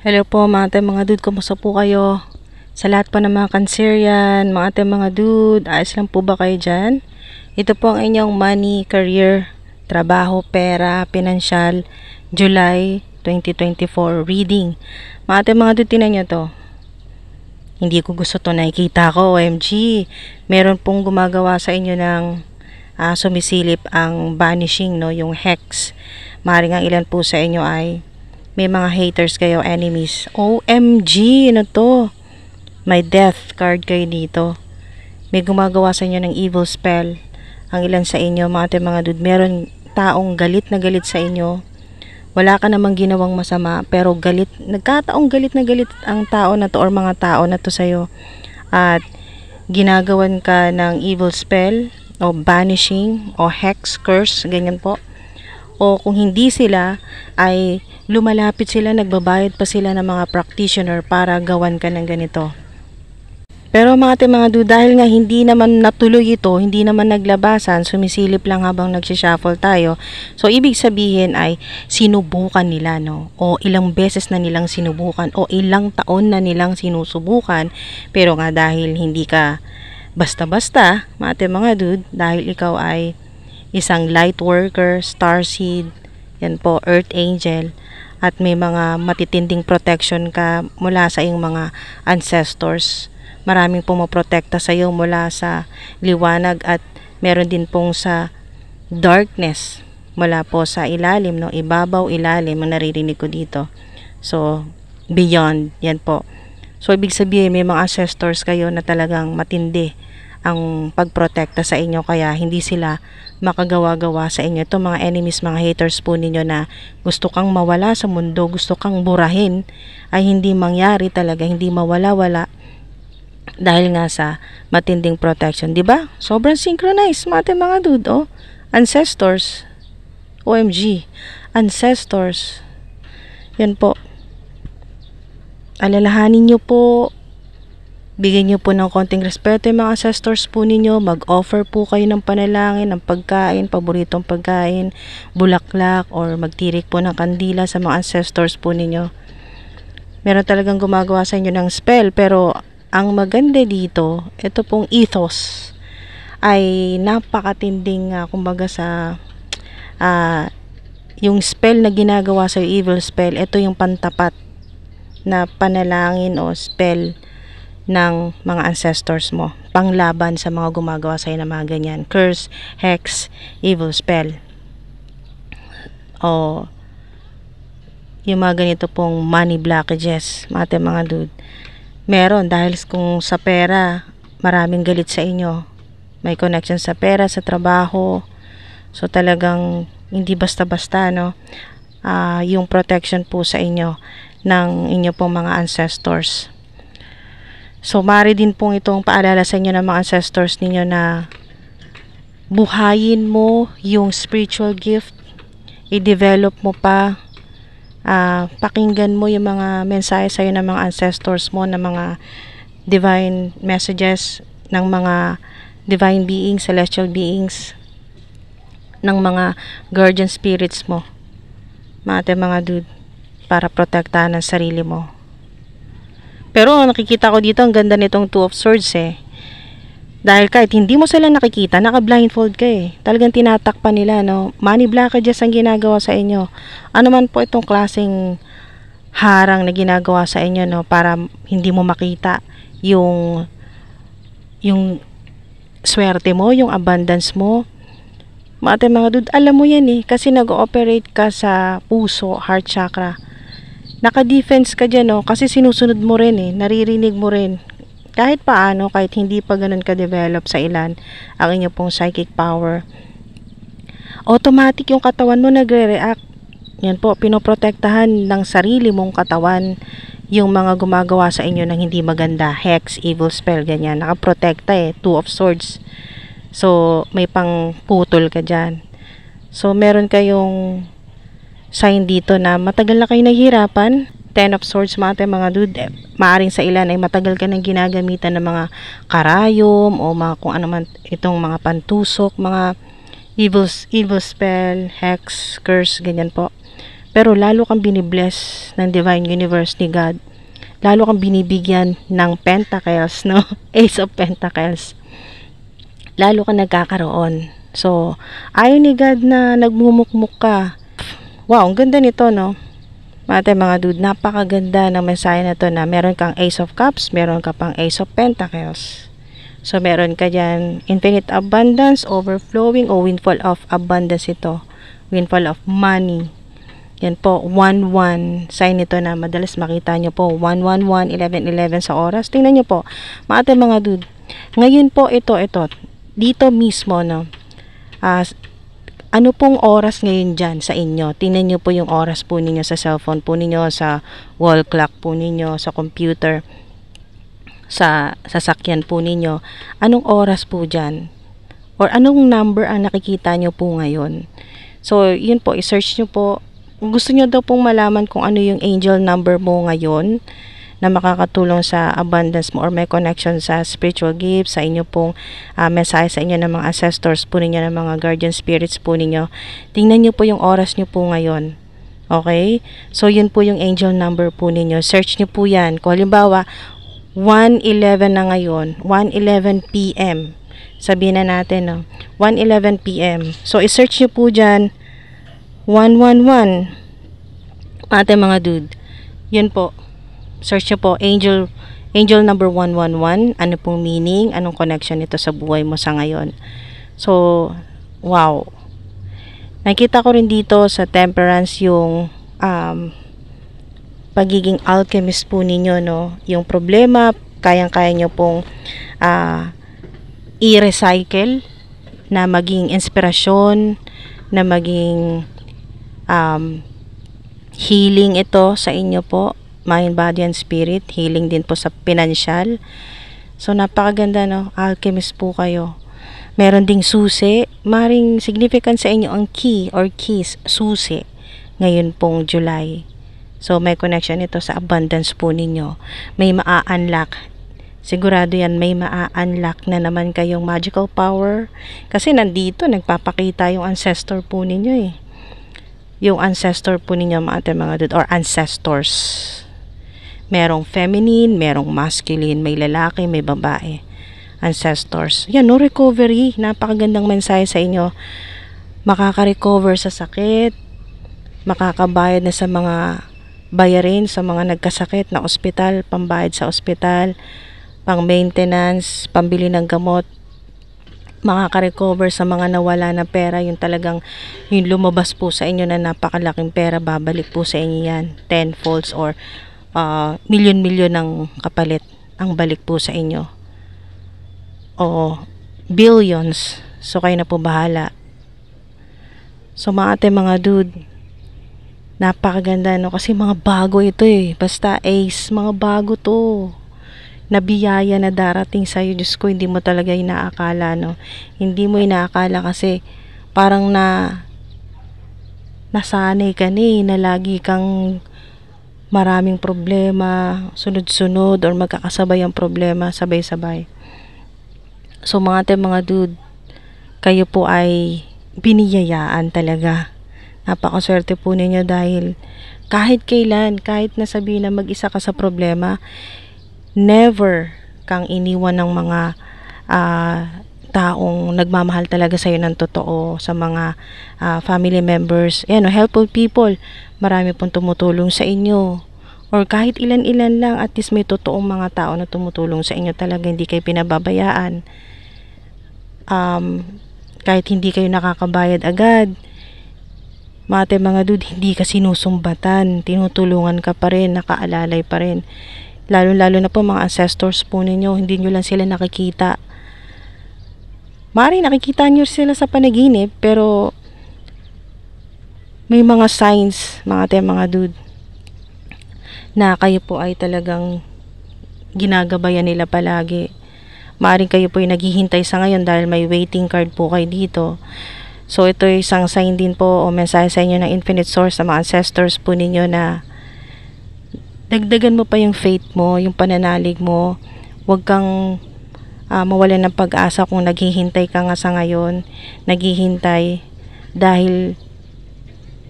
Hello po mga ate mga dude, kumusta po kayo? Sa lahat po ng mga Cancerian, mga ate mga dude, ayos lang po ba kayo dyan? Ito po ang inyong money, career, trabaho, pera, pinansyal, July 2024 reading. Mga ate mga dude, tinan nyo to. Hindi ko gusto to nakikita ko, OMG. Meron pong gumagawa sa inyo ng sumisilip ang banishing, no? Yung hex. Maaaring ang ilan po sa inyo ay may mga haters kayo, enemies. OMG, ano to? May death card kayo dito. May gumagawa sa inyo ng evil spell. Ang ilan sa inyo, mga dude, meron taong galit na galit sa inyo. Wala ka namang ginawang masama, pero galit, nagkataong galit na galit ang tao na to or mga tao na to sa'yo. At ginagawan ka ng evil spell o banishing o hex, curse, ganyan po. O kung hindi sila, ay lumalapit sila, nagbabayad pa sila ng mga practitioner para gawan ka ng ganito. Pero mga dude, dahil nga hindi naman natuloy ito, hindi naman naglabasan, sumisilip lang habang nagsishuffle tayo. So, ibig sabihin ay sinubukan nila, no? O ilang beses na nilang sinubukan, o ilang taon na nilang sinusubukan. Pero nga dahil hindi ka basta-basta, mga dude, dahil ikaw ay isang light worker, starseed, yan po, earth angel, at may mga matitinding protection ka mula sa iyong mga ancestors. Maraming pumoprotekta sa iyo mula sa liwanag at meron din pong sa darkness mula po sa ilalim, no? Ibabaw, ilalim ang naririnig ko dito. So, beyond, yan po. So, ibig sabihin may mga ancestors kayo na talagang matindi ang pagprotekta sa inyo, kaya hindi sila makagawa-gawa sa inyo. Ito mga enemies, mga haters po ninyo na gusto kang mawala sa mundo, gusto kang burahin, ay hindi mangyari talaga, hindi mawala-wala dahil nga sa matinding protection, di ba? Sobrang synchronized mga dude, oh. Ancestors. OMG. Ancestors. Yan po. Alalahanin nyo po, bigyan nyo po ng konting respeto yung mga ancestors po ninyo. Mag-offer po kayo ng panalangin, ng pagkain, paboritong pagkain, bulaklak, or magtirik po ng kandila sa mga ancestors po ninyo. Meron talagang gumagawa sa inyo ng spell, pero ang maganda dito, ito pong ethos ay napakatinding, kumbaga sa yung spell na ginagawa sa evil spell, ito yung pantapat na panalangin o spell ng mga ancestors mo, panglaban sa mga gumagawa sa iyo ng mga ganyan, curse, hex, evil spell, o yung mga ganito pong money blockages, mga dude. Meron dahil kung sa pera, maraming galit sa inyo, may connection sa pera, sa trabaho, so talagang hindi basta-basta, no? Yung protection po sa inyo ng inyo pong mga ancestors. So, mari din pong itong paalala sa inyo ng mga ancestors ninyo na buhayin mo yung spiritual gift, i-develop mo pa, pakinggan mo yung mga mensahe sa'yo ng mga ancestors mo, ng mga divine messages, ng mga divine beings, celestial beings, ng mga guardian spirits mo, mga dude, para protektahan ang sarili mo. Pero nakikita ko dito, ang ganda nitong Two of Swords dahil kahit hindi mo sila nakikita, naka-blindfold ka Talagang tinatakpan nila, no? Money blockages ang ginagawa sa inyo. Ano man po itong klaseng harang na ginagawa sa inyo, no? Para hindi mo makita yung swerte mo, yung abundance mo. Mga dude, alam mo yan kasi nag-ooperate ka sa puso, heart chakra. Naka-defense ka dyan, no? Kasi sinusunod mo rin naririnig mo rin. Kahit paano, kahit hindi pa ganun ka-develop sa ilan ang inyo pong psychic power, automatic yung katawan mo nagre-react. Yan po, pinoprotektahan ng sarili mong katawan yung mga gumagawa sa inyo ng hindi maganda, hex, evil spell, ganyan. Nakaprotekta Two of Swords. So, may pang putol ka dyan. So, meron kayong sign dito na matagal na kayo naghihirapan. Ten of Swords, mga dude, maaring sa ilan ay matagal ka nang ginagamitan ng mga karayom o mga kung ano man itong mga pantusok, mga evil spell, hex, curse, ganyan po. Pero lalo kang binibless ng Divine Universe ni God. Lalo kang binibigyan ng Pentacles, no? Ace of Pentacles. Lalo kang nagkakaroon. So, ayaw ni God na nagmumukmuk ka. Wow, ang ganda nito, no? Mga dude, napakaganda ng mensahe na to na meron kang Ace of Cups, meron ka pang Ace of Pentacles. So, meron ka dyan infinite abundance, overflowing, o windfall of abundance ito. Windfall of money. Yan po, 1-1. Sign ito na madalas makita nyo po. 1-1-1, 11-11 sa oras. Tingnan nyo po, mga dude. Ngayon po, ito. Dito mismo, no? Ano pong oras ngayon dyan sa inyo? Tingnan nyo po yung oras po ninyo sa cellphone po ninyo, sa wall clock po ninyo, sa computer, sa sasakyan po ninyo. Anong oras po dyan? Or anong number ang nakikita nyo po ngayon? So, yun po, i-search nyo po. Kung gusto nyo daw pong malaman kung ano yung angel number mo ngayon, na makakatulong sa abundance mo or may connection sa spiritual gifts, sa inyo pong mensahe sa inyo ng mga ancestors po ninyo, ng mga guardian spirits po ninyo. Tingnan nyo po yung oras nyo po ngayon. Okay? So, yun po yung angel number po ninyo. Search nyo po yan. Kung halimbawa, 1:11 na ngayon, 1:11 p.m. Sabihin na natin, no? 1:11 p.m. So, i-search nyo po dyan, 111. Mga dude. Yun po. Search nyo po, angel number 111. Ano pong meaning? Anong connection nito sa buhay mo sa ngayon? So, wow. Nakita ko rin dito sa temperance yung pagiging alchemist po ninyo, no? Yung problema, kayang-kaya nyo pong i-recycle, na maging inspirasyon, na maging healing ito sa inyo po. Mind, body, and spirit. Healing din po sa financial. So, napakaganda, no? Alchemist po kayo. Meron ding susi. Maring significant sa inyo ang key or keys, susi. Ngayon pong July. So, may connection ito sa abundance po ninyo. May maa-unlock. Sigurado yan, may maa-unlock na naman kayong magical power. Kasi nandito, nagpapakita yung ancestor po ninyo eh. Yung ancestor po ninyo, mga dude, or ancestors. Merong feminine, merong masculine, may lalaki, may babae. Ancestors. Yan, no recovery. Napakagandang mensahe sa inyo. Makaka-recover sa sakit. Makakabayad na sa mga bayarin, sa mga nagkasakit na ospital, pambayad sa ospital, pang maintenance, pambili ng gamot. Makaka-recover sa mga nawala na pera. Yung talagang, yung lumabas po sa inyo na napakalaking pera, babalik po sa inyo yan. Tenfolds or milyon-milyon ng kapalit ang balik po sa inyo. O billions. So, kayo na po bahala. So, mga dude, napakaganda, no? Kasi mga bago ito eh. Basta ace, mga bago to. Nabiyaya na darating sa'yo. Diyos ko, hindi mo talaga inaakala, no? Hindi mo inaakala kasi parang nasanay ka na lagi kang maraming problema, sunod-sunod, or magkakasabay ang problema, sabay-sabay. So, mga dude, kayo po ay biniyayaan talaga. Napakaswerte po ninyo dahil kahit kailan, kahit nasabihin na mag-isa ka sa problema, never kang iniwan ng mga taong nagmamahal talaga sa'yo ng totoo, sa mga family members, helpful people. Marami pong tumutulong sa inyo. Or kahit ilan-ilan lang, at least may totoong mga tao na tumutulong sa inyo talaga, hindi kayo pinababayaan. Kahit hindi kayo nakakabayad agad, mga dude, hindi ka sinusumbatan, tinutulungan ka pa rin, nakaalalay pa rin. Lalo na po mga ancestors po ninyo, hindi nyo lang sila nakikita. Maaaring nakikita nyo sila sa panaginip, pero may mga signs, mga dude, na kayo po ay talagang ginagabayan nila palagi. Maaaring kayo po ay naghihintay sa ngayon dahil may waiting card po kayo dito. So, ito ay isang sign din po o mensahe sa inyo ng infinite source, sa mga ancestors po ninyo, na dagdagan mo pa yung faith mo, yung pananalig mo. Huwag kang mawalan ng pag-asa kung naghihintay ka nga sa ngayon. Naghihintay dahil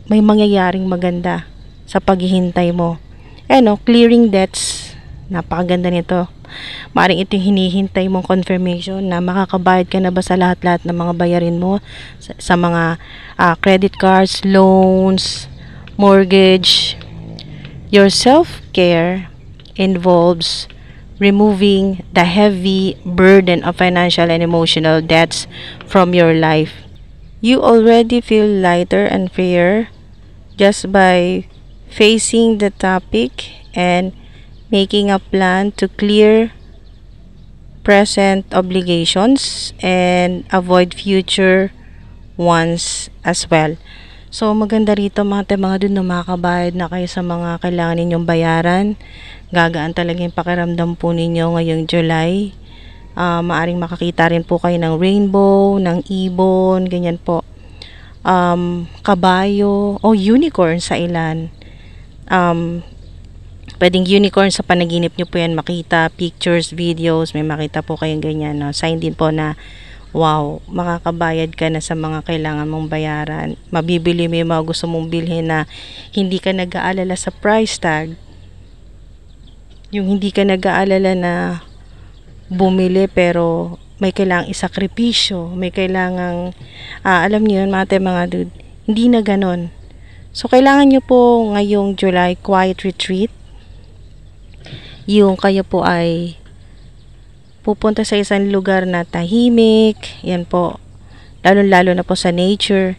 may mangyayaring maganda sa paghihintay mo. Clearing debts. Napakaganda nito. Maaring ito yung hinihintay mong confirmation na makakabayad ka na ba sa lahat-lahat ng mga bayarin mo, sa mga credit cards, loans, mortgage. Your self-care involves removing the heavy burden of financial and emotional debts from your life. You already feel lighter and freer just by facing the topic and making a plan to clear present obligations and avoid future ones as well. So, maganda rito mga dun na makakabayad na kayo sa mga kailangan ninyong bayaran. Gagaan talaga yung pakiramdam po ninyo ngayong July. Maaring makakita rin po kayo ng rainbow, ng ibon, ganyan po. Kabayo o unicorn sa ilan. Pwedeng unicorn sa panaginip nyo po yan makita, pictures, videos, may makita po kayong ganyan. No? Sign din po na wow, makakabayad ka na sa mga kailangan mong bayaran. Mabibili mo yung mga gusto mong bilhin na hindi ka nag-aalala sa price tag. Yung hindi ka nag-aalala na bumili pero may kailangang isakripisyo, may kailangang, alam niyo yun mga dude, hindi na ganon. So, kailangan nyo po ngayong July quiet retreat. Yung kayo po ay pupunta sa isang lugar na tahimik, yan po, lalo na po sa nature.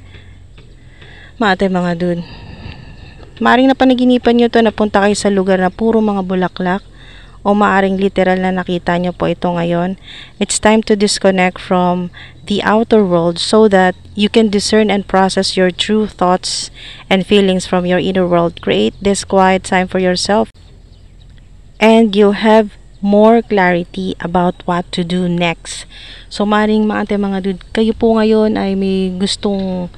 Mga dude, maaring napanaginipan nyo to, napunta kayo sa lugar na puro mga bulaklak, o maaring literal na nakita nyo po ito ngayon. It's time to disconnect from the outer world so that you can discern and process your true thoughts and feelings from your inner world. Create this quiet time for yourself and you'll have more clarity about what to do next. So, maring mga dude, kayo po ngayon ay may gustong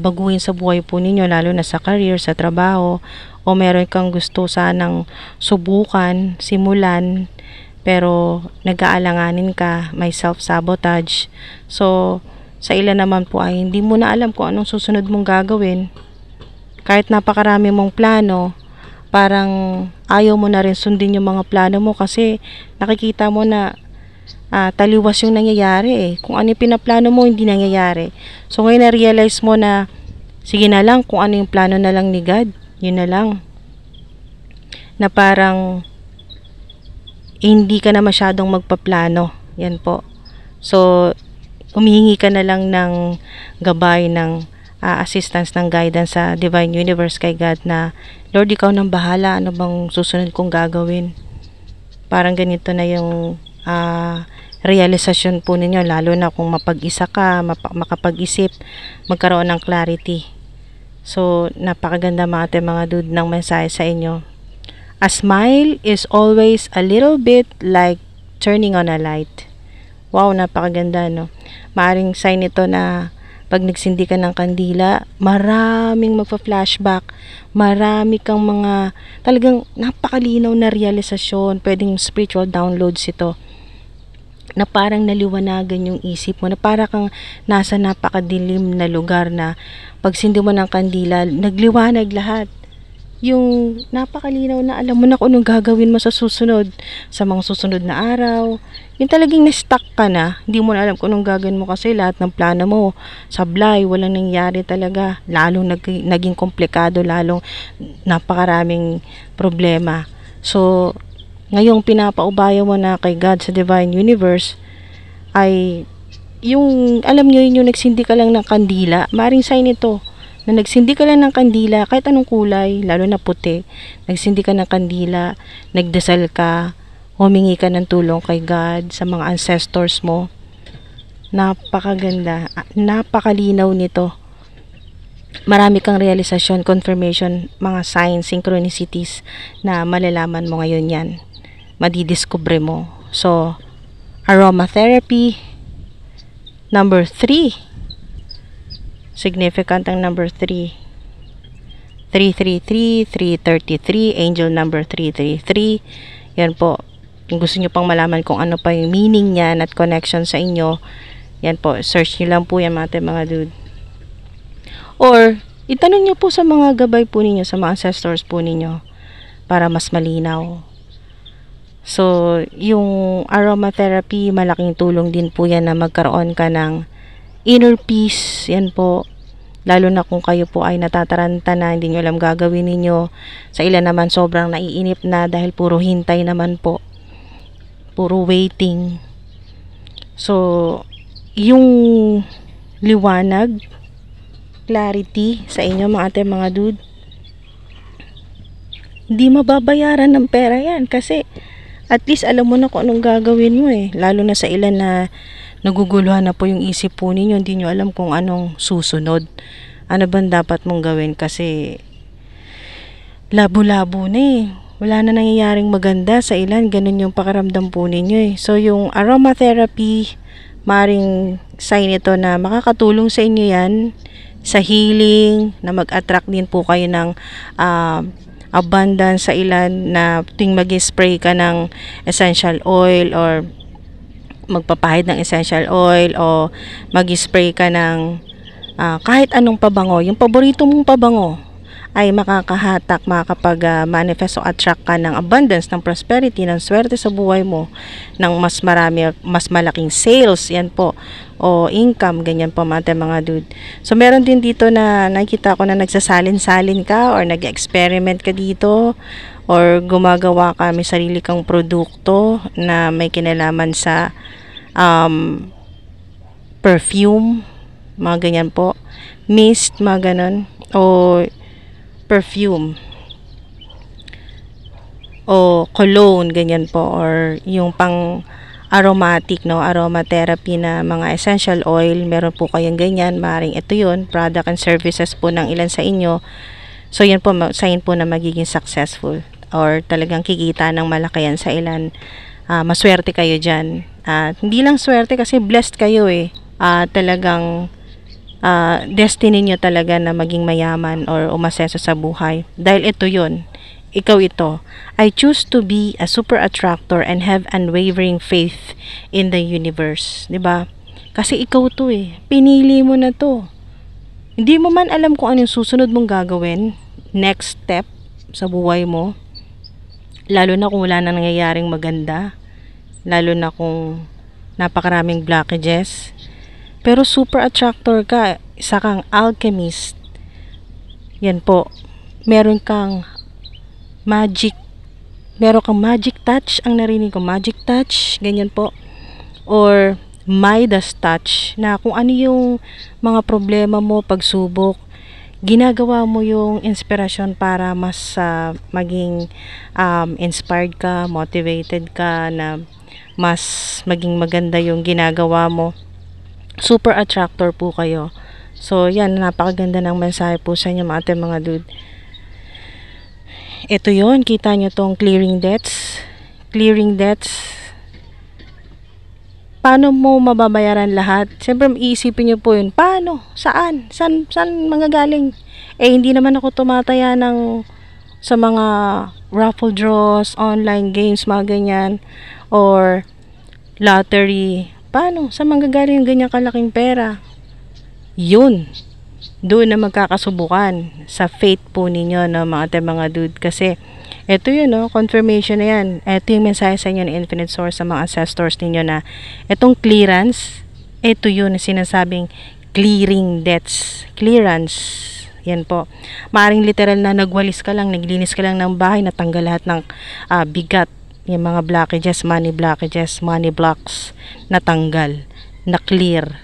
baguhin sa buhay po ninyo, lalo na sa career, sa trabaho, o meron kang gusto sanang subukan, simulan, pero nag-aalanganin ka, may self-sabotage. So, sa ilan naman po ay hindi mo na alam kung anong susunod mong gagawin. Kahit napakarami mong plano, parang ayaw mo na rin sundin yung mga plano mo kasi nakikita mo na taliwas yung nangyayari Kung ano yung pinaplano mo, hindi nangyayari. So, ngayon na-realize mo na sige na lang, kung ano yung plano na lang ni God, yun na lang. Na parang hindi ka na masyadong magpaplano. Yan po. So, humihingi ka na lang ng gabay, ng assistance, ng guidance sa Divine Universe kay God na, Lord, ikaw nang bahala, ano bang susunod kong gagawin? Parang ganito na yung realisasyon po ninyo, lalo na kung mapag-isa ka, makapag-isip, magkaroon ng clarity. So, napakaganda mga dude ng mensahe sa inyo. A smile is always a little bit like turning on a light. Wow, napakaganda, no? Maaring sign ito na pag nagsindi ka ng kandila, maraming magpa-flashback, marami kang mga talagang napakalinaw na realisasyon, pwedeng spiritual downloads ito, na parang naliwanagan yung isip mo, na parang kang nasa napakadilim na lugar na pag sindi mo ng kandila, nagliwanag lahat. Yung napakalinaw na alam mo na kung anong gagawin mo sa susunod, sa mga susunod na araw. Yung talagang na-stuck ka na, hindi mo na alam kung anong gagawin mo kasi lahat ng plano mo, sablay, walang nangyari talaga. Lalong naging komplikado, lalong napakaraming problema. So, ngayong pinapaubaya mo na kay God sa Divine Universe, ay yung, alam nyo yun, yung nagsindi ka lang ng kandila, maring sign ito, na nagsindi ka lang ng kandila, kahit anong kulay, lalo na puti, nagsindi ka ng kandila, nagdasal ka, humingi ka ng tulong kay God, sa mga ancestors mo. Napakaganda, napakalinaw nito. Marami kang realisasyon, confirmation, mga signs, synchronicities na malalaman mo ngayon yan. Madidiscover mo. So, aromatherapy, number 3. Significant ang number 3. 333, 333, angel number 333. Yan po. Kung gusto nyo pang malaman kung ano pa yung meaning niyan at connection sa inyo, yan po, search nyo lang po yan mga dude. Or, Itanong niyo po sa mga gabay po ninyo, sa mga ancestors po ninyo para mas malinaw. So, yung aromatherapy, malaking tulong din po yan na magkaroon ka ng inner peace. Yan po. Lalo na kung kayo po ay natataranta na, hindi nyo alam gagawin ninyo. Sa ilan naman sobrang naiinip na dahil puro hintay naman po. Puro waiting. So, yung liwanag, clarity sa inyo mga dude, hindi mababayaran ng pera yan kasi at least alam mo na kung anong gagawin mo eh. Lalo na sa ilan na naguguluhan na po yung isip po ninyo, hindi nyo alam kung anong susunod. Ano bang dapat mong gawin kasi labo-labo na eh. Wala na nangyayaring maganda sa ilan, ganun yung pakiramdam po ninyo eh. So yung aromatherapy, maring sign ito na makakatulong sa inyo yan sa healing, na mag-attract din po kayo ng abundance sa ilan na tuwing mag-spray ka ng essential oil or magpapahid ng essential oil o mag-spray ka ng kahit anong pabango, yung paborito mong pabango ay makakahatak, makakapag-manifest o attract ka ng abundance, ng prosperity, ng swerte sa buhay mo, ng mas marami, mas malaking sales, yan po, o income, ganyan po mga dude. So, meron din dito na nakita ko na nagsasalin-salin ka or nag-experiment ka dito or gumagawa ka, may sarili kang produkto na may kinalaman sa perfume, mga ganyan po, mist, mga ganon, o perfume o cologne, ganyan po, or yung pang aromatic, no, aromatherapy na mga essential oil, meron po kayong ganyan, maring ito yun, product and services po ng ilan sa inyo. So yan po, sign po na magiging successful or talagang kikita ng malaki yan sa ilan. Maswerte kayo dyan. Hindi lang swerte kasi blessed kayo eh. Talagang destiny nyo talaga na maging mayaman or umasenso sa buhay. Dahil ito yun. Ikaw ito. I choose to be a super attractor and have unwavering faith in the universe. 'Di ba? Kasi ikaw to eh. Pinili mo na to. Hindi mo man alam kung anong susunod mong gagawin. Next step sa buhay mo. Lalo na kung wala na nangyayaring maganda. Lalo na kung napakaraming blockages. Pero super attractor ka, isa kang alchemist. Yan po. Meron kang magic touch, ang narinig ko, magic touch, ganyan po. Or Midas touch, na kung ano yung mga problema mo, pagsubok, ginagawa mo yung inspirasyon para mas maging inspired ka, motivated ka, na mas maging maganda yung ginagawa mo. Super attractor po kayo. So, yan, napakaganda ng mensahe po sa inyo mga dude. Ito yon, kita nyo tong clearing debts. Clearing debts. Paano mo mababayaran lahat? Siyempre, iisipin nyo po yun. Paano? Saan? Saan manggagaling? Hindi naman ako tumataya sa mga raffle draws, online games, mga ganyan, or lottery. Paano? Saan manggagaling yung ganyang kalaking pera? Yun. Doon na magkakasubukan sa faith po ninyo, no, mga dude. Kasi, ito yun, no, confirmation na yan. Ito yung mensahe sa inyo ng Infinite Source sa mga ancestors ninyo na itong clearance, ito yun, sinasabing clearing debts. Clearance. Yan po. Maaring literal na nagwalis ka lang, naglinis ka lang ng bahay, natanggal lahat ng bigat. Yung mga blockages, money blocks, natanggal, na-clear.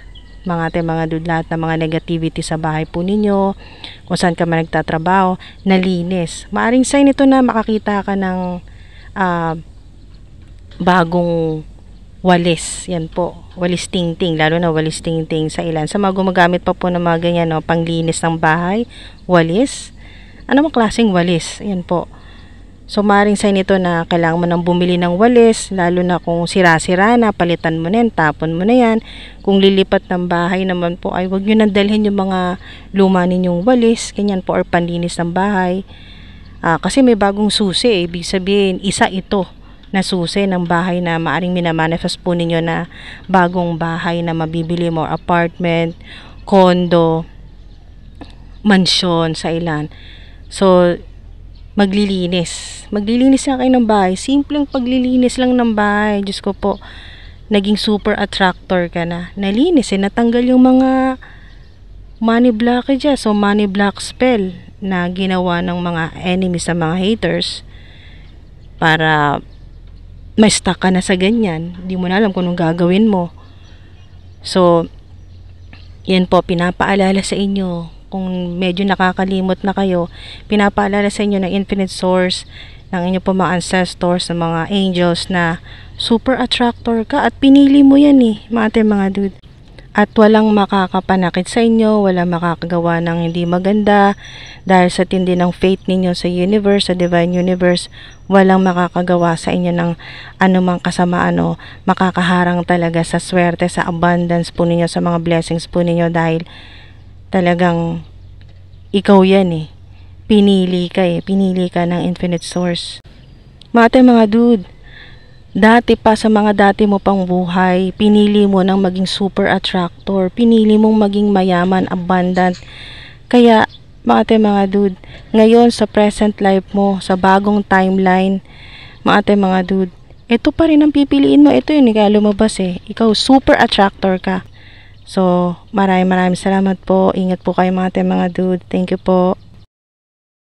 Mga dude, lahat ng mga negativity sa bahay po ninyo, kung saan ka man nagtatrabaho, nalinis. Maaring sign ito na makakita ka ng bagong walis. Yan po, walis tingting, lalo na walis tingting sa ilan. Sa mga gumagamit pa po ng mga ganyan, no, panglinis ng bahay, walis. Ano mang klaseng walis? Yan po. So, maaaring sign ito na kailangan mo nang bumili ng walis, lalo na kung sira-sira na, palitan mo na yan, tapon mo na yan. Kung lilipat ng bahay naman po, ay huwag nyo nang dalhin yung mga luma ninyong walis, ganyan po, or panlinis ng bahay. Kasi may bagong susi, ibig sabihin, isa ito na susi ng bahay na maaaring minamanifest po ninyo na bagong bahay na mabibili mo, apartment, condo, mansyon sa ilan. So, maglilinis. Maglilinis na kayo ng bahay. Simpleng paglilinis lang ng bahay. Diyos ko po, naging super attractor ka na. Nalinis natanggal yung mga money blockages o money block spell na ginawa ng mga enemies sa mga haters para may stuck ka na sa ganyan. Hindi mo na alam kung anong gagawin mo. So, yan po, pinapaalala sa inyo. Kung medyo nakakalimot na kayo, pinapaalala sa inyo ng infinite source, ng inyo po mga ancestors, ng mga angels na super attractor ka at pinili mo yan mga dude. At walang makakapanakit sa inyo, walang makakagawa ng hindi maganda dahil sa tindi ng faith ninyo sa universe, sa divine universe, walang makakagawa sa inyo ng anumang kasamaan o makakaharang talaga sa swerte, sa abundance po ninyo, sa mga blessings po ninyo dahil talagang ikaw yan pinili ka ng infinite source. Mga dude, dati pa sa mga dati mo pang buhay, pinili mo nang maging super attractor, pinili mong maging mayaman, abundant. Kaya mga dude, ngayon sa present life mo, sa bagong timeline, mga dude, ito pa rin ang pipiliin mo. Ito yun, kaya lumabas ikaw super attractor ka. So, maraming salamat po. Ingat po kayo mga dude. Thank you po.